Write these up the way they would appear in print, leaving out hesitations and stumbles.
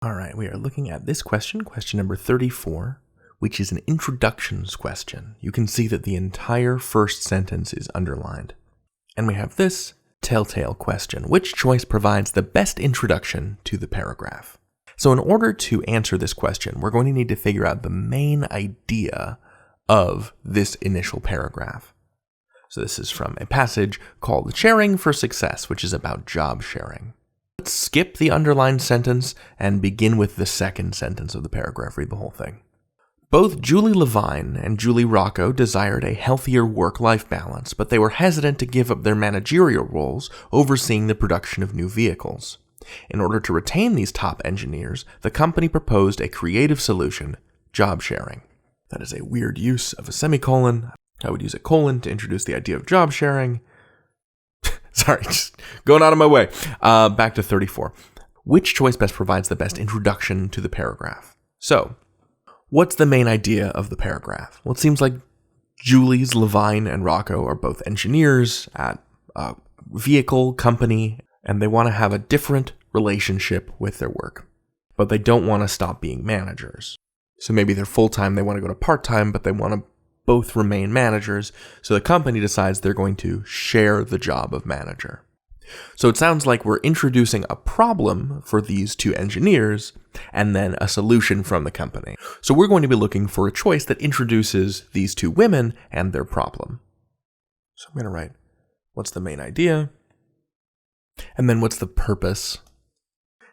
All right, we are looking at this question number 34, which is an introductions question. You can see that the entire first sentence is underlined. And we have this telltale question: which choice provides the best introduction to the paragraph? So in order to answer this question, we're going to need to figure out the main idea of this initial paragraph. So this is from a passage called Sharing for Success, which is about job sharing. Let's skip the underlined sentence and begin with the second sentence of the paragraph. Read the whole thing. Both Julie Levine and Julie Rocco desired a healthier work-life balance, but they were hesitant to give up their managerial roles overseeing the production of new vehicles. In order to retain these top engineers, the company proposed a creative solution: job sharing. That is a weird use of a semicolon. I would use a colon to introduce the idea of job sharing. Sorry, just going out of my way. Back to 34. Which choice best provides the best introduction to the paragraph? So, what's the main idea of the paragraph? Well, it seems like Julie's, Levine, and Rocco are both engineers at a vehicle company, and they want to have a different relationship with their work. But they don't want to stop being managers. So maybe they're full-time, they want to go to part-time, but they want to both remain managers, so the company decides they're going to share the job of manager. So it sounds like we're introducing a problem for these two engineers and then a solution from the company. So we're going to be looking for a choice that introduces these two women and their problem. So I'm going to write, what's the main idea? And then what's the purpose?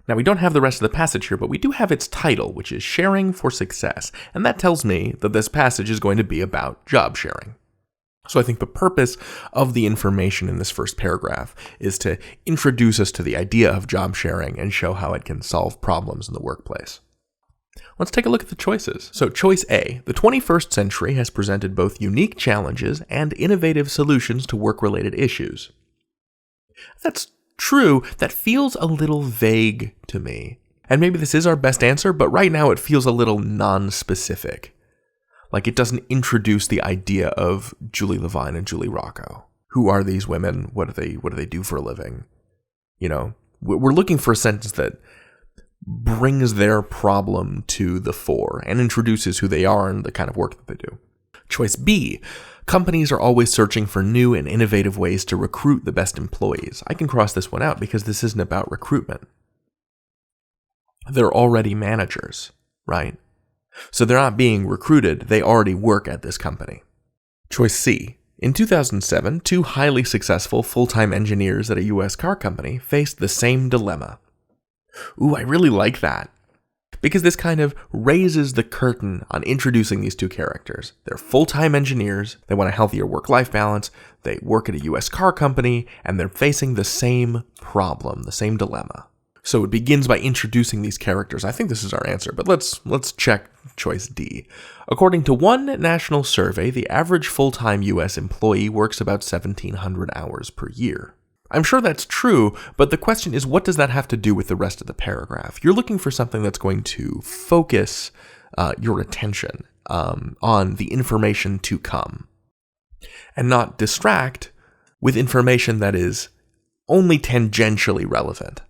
Now, we don't have the rest of the passage here, but we do have its title, which is Sharing for Success, and that tells me that this passage is going to be about job sharing. So I think the purpose of the information in this first paragraph is to introduce us to the idea of job sharing and show how it can solve problems in the workplace. Let's take a look at the choices. So choice A: the 21st century has presented both unique challenges and innovative solutions to work-related issues. That's true. That feels a little vague to me. And maybe this is our best answer, but right now it feels a little non-specific. Like it doesn't introduce the idea of Julie Levine and Julie Rocco. Who are these women? What do they do for a living? You know, we're looking for a sentence that brings their problem to the fore and introduces who they are and the kind of work that they do. Choice B: companies are always searching for new and innovative ways to recruit the best employees. I can cross this one out because this isn't about recruitment. They're already managers, right? So they're not being recruited, they already work at this company. Choice C: in 2007, two highly successful full-time engineers at a US car company faced the same dilemma. Ooh, I really like that. Because this kind of raises the curtain on introducing these two characters. They're full-time engineers, they want a healthier work-life balance, they work at a US car company, and they're facing the same problem, the same dilemma. So it begins by introducing these characters. I think this is our answer, but let's check choice D. According to one national survey, the average full-time US employee works about 1,700 hours per year. I'm sure that's true, but the question is, what does that have to do with the rest of the paragraph? You're looking for something that's going to focus your attention on the information to come, and not distract with information that is only tangentially relevant.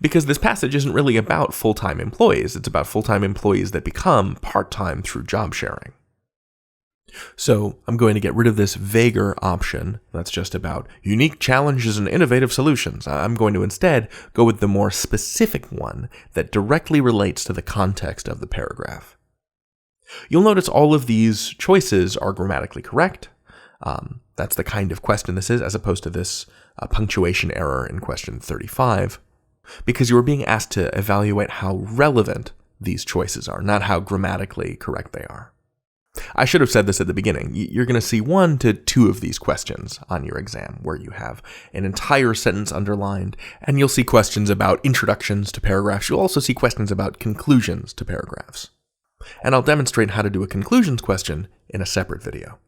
Because this passage isn't really about full-time employees, it's about full-time employees that become part-time through job sharing. So I'm going to get rid of this vaguer option that's just about unique challenges and innovative solutions. I'm going to instead go with the more specific one that directly relates to the context of the paragraph. You'll notice all of these choices are grammatically correct. That's the kind of question this is, as opposed to this punctuation error in question 35, because you are being asked to evaluate how relevant these choices are, not how grammatically correct they are. I should have said this at the beginning. You're going to see 1 to 2 of these questions on your exam where you have an entire sentence underlined, and you'll see questions about introductions to paragraphs. You'll also see questions about conclusions to paragraphs. And I'll demonstrate how to do a conclusions question in a separate video.